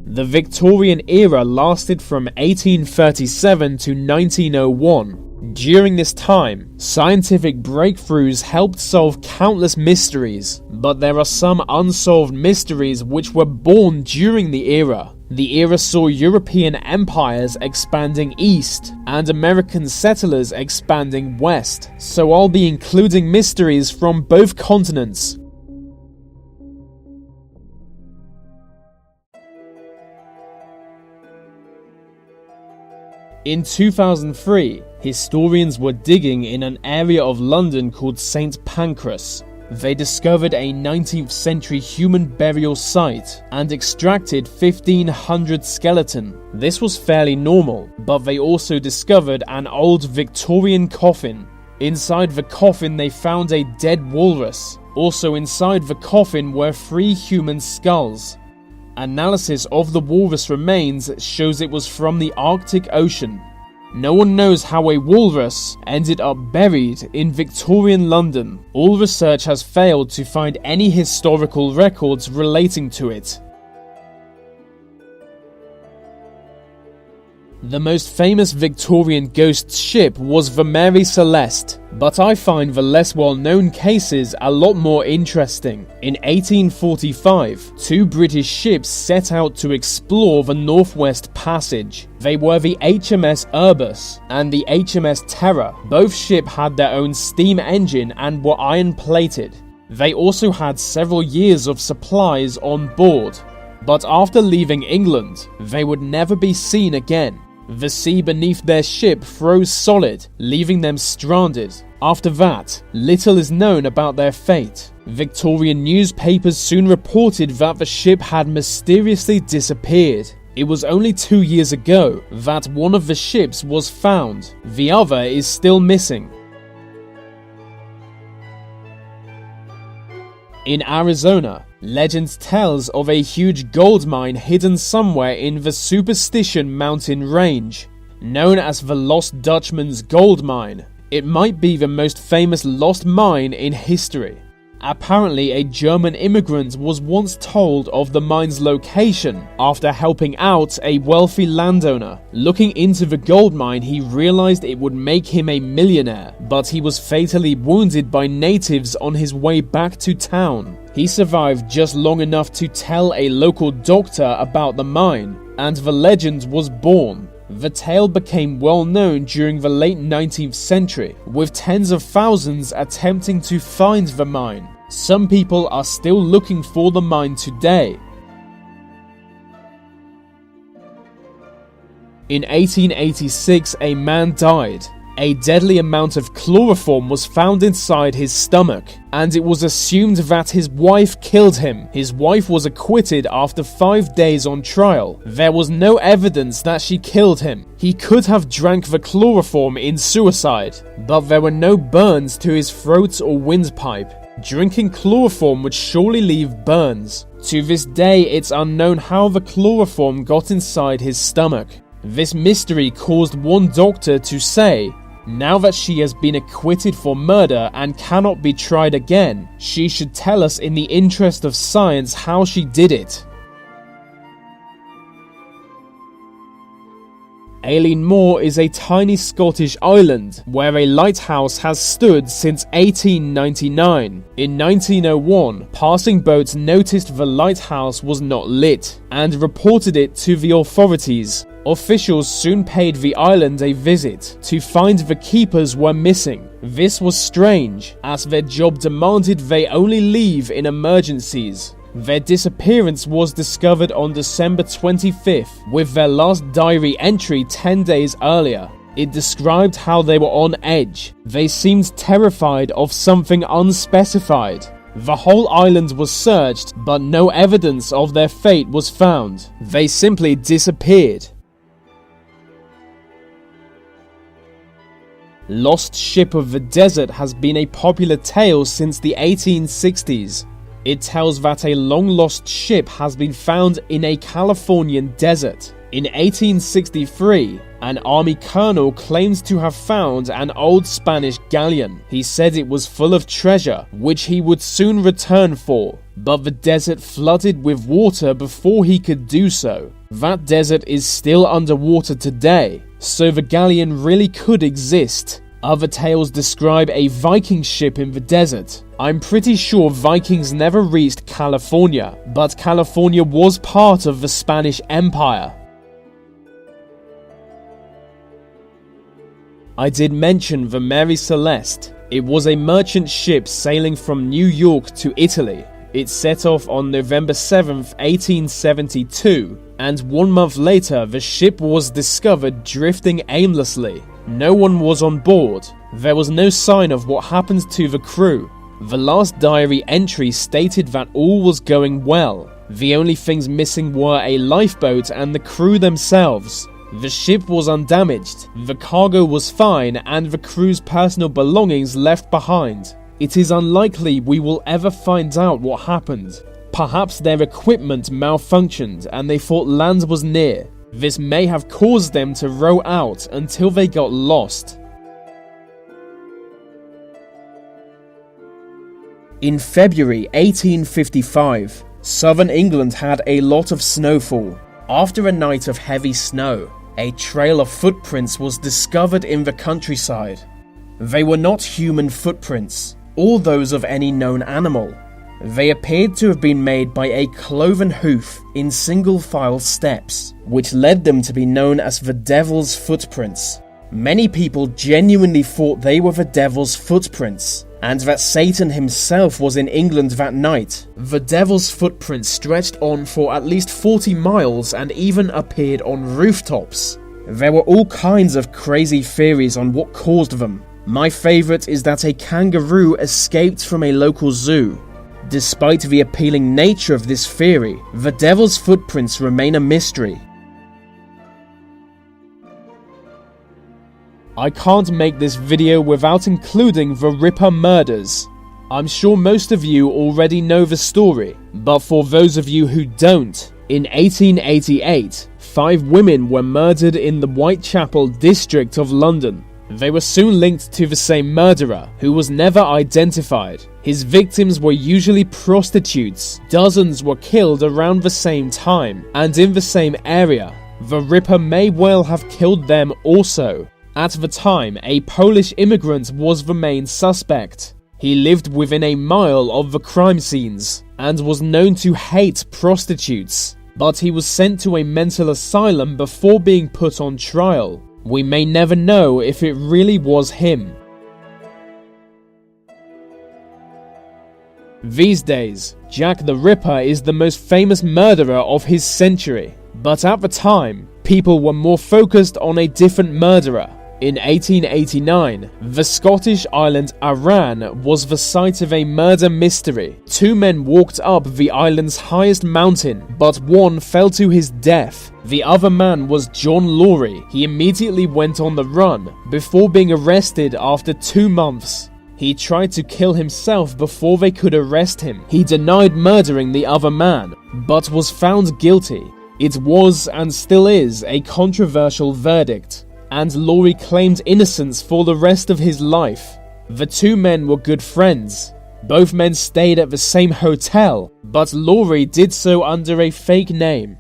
The Victorian era lasted from 1837 to 1901. During this time, scientific breakthroughs helped solve countless mysteries, but there are some unsolved mysteries which were born during the era. The era saw European empires expanding east and American settlers expanding west, so I'll be including mysteries from both continents. In 2003, historians were digging in an area of London called St. Pancras. They discovered a 19th century human burial site and extracted 1,500 skeleton. This was fairly normal, but they also discovered an old Victorian coffin. Inside the coffin they found a dead walrus. Also inside the coffin were 3 human skulls. Analysis of the walrus remains shows it was from the Arctic Ocean. No one knows how a walrus ended up buried in Victorian London. All research has failed to find any historical records relating to it. The most famous Victorian ghost ship was the Mary Celeste, but I find the less well-known cases a lot more interesting. In 1845, 2 British ships set out to explore the Northwest Passage. They were the HMS Erebus and the HMS Terror. Both ships had their own steam engine and were iron-plated. They also had several years of supplies on board. But after leaving England, they would never be seen again. The sea beneath their ship froze solid, leaving them stranded. After that, little is known about their fate. Victorian newspapers soon reported that the ship had mysteriously disappeared. It was only 2 years ago that one of the ships was found. The other is still missing. In Arizona, legend tells of a huge gold mine hidden somewhere in the Superstition mountain range, known as the Lost Dutchman's gold mine. It might be the most famous lost mine in history. Apparently, a German immigrant was once told of the mine's location after helping out a wealthy landowner. Looking into the gold mine, he realized it would make him a millionaire, but he was fatally wounded by natives on his way back to town. He survived just long enough to tell a local doctor about the mine, and the legend was born. The tale became well known during the late 19th century, with tens of thousands attempting to find the mine. Some people are still looking for the mine today. In 1886, a man died. A deadly amount of chloroform was found inside his stomach, and it was assumed that his wife killed him. His wife was acquitted after 5 days on trial. There was no evidence that she killed him. He could have drank the chloroform in suicide, but there were no burns to his throat or windpipe. Drinking chloroform would surely leave burns. To this day, it's unknown how the chloroform got inside his stomach. This mystery caused one doctor to say, now that she has been acquitted for murder and cannot be tried again, she should tell us in the interest of science how she did it. Eilean Mor is a tiny Scottish island where a lighthouse has stood since 1899. In 1901, passing boats noticed the lighthouse was not lit and reported it to the authorities. Officials soon paid the island a visit to find the keepers were missing. This was strange, as their job demanded they only leave in emergencies. Their disappearance was discovered on December 25th, with their last diary entry 10 days earlier. It described how they were on edge. They seemed terrified of something unspecified. The whole island was searched, but no evidence of their fate was found. They simply disappeared. Lost Ship of the Desert has been a popular tale since the 1860s. It tells that a long-lost ship has been found in a Californian desert. In 1863, an army colonel claims to have found an old Spanish galleon. He said it was full of treasure, which he would soon return for, but the desert flooded with water before he could do so. That desert is still underwater today, so the galleon really could exist. Other tales describe a Viking ship in the desert. I'm pretty sure Vikings never reached California, but California was part of the Spanish Empire. I did mention the Mary Celeste. It was a merchant ship sailing from New York to Italy. It set off on November 7th, 1872, and 1 month later the ship was discovered drifting aimlessly. No one was on board. There was no sign of what happened to the crew. The last diary entry stated that all was going well. The only things missing were a lifeboat and the crew themselves. The ship was undamaged, the cargo was fine, and the crew's personal belongings left behind. It is unlikely we will ever find out what happened. Perhaps their equipment malfunctioned and they thought land was near. This may have caused them to row out until they got lost. In February 1855, southern England had a lot of snowfall. After a night of heavy snow, a trail of footprints was discovered in the countryside. They were not human footprints, or those of any known animal. They appeared to have been made by a cloven hoof in single-file steps, which led them to be known as the Devil's Footprints. Many people genuinely thought they were the Devil's Footprints, and that Satan himself was in England that night. The Devil's Footprints stretched on for at least 40 miles and even appeared on rooftops. There were all kinds of crazy theories on what caused them. My favorite is that a kangaroo escaped from a local zoo. Despite the appealing nature of this theory, the Devil's Footprints remain a mystery. I can't make this video without including the Ripper murders. I'm sure most of you already know the story, but for those of you who don't, in 1888, 5 women were murdered in the Whitechapel district of London. They were soon linked to the same murderer, who was never identified. His victims were usually prostitutes. Dozens were killed around the same time, and in the same area. The Ripper may well have killed them also. At the time, a Polish immigrant was the main suspect. He lived within a mile of the crime scenes, and was known to hate prostitutes. But he was sent to a mental asylum before being put on trial. We may never know if it really was him. These days, Jack the Ripper is the most famous murderer of his century. But at the time, people were more focused on a different murderer. In 1889, the Scottish island Arran was the site of a murder mystery. 2 men walked up the island's highest mountain, but one fell to his death. The other man was John Laurie. He immediately went on the run, before being arrested after 2 months. He tried to kill himself before they could arrest him. He denied murdering the other man, but was found guilty. It was, and still is, a controversial verdict, and Laurie claimed innocence for the rest of his life. The 2 men were good friends. Both men stayed at the same hotel, but Laurie did so under a fake name.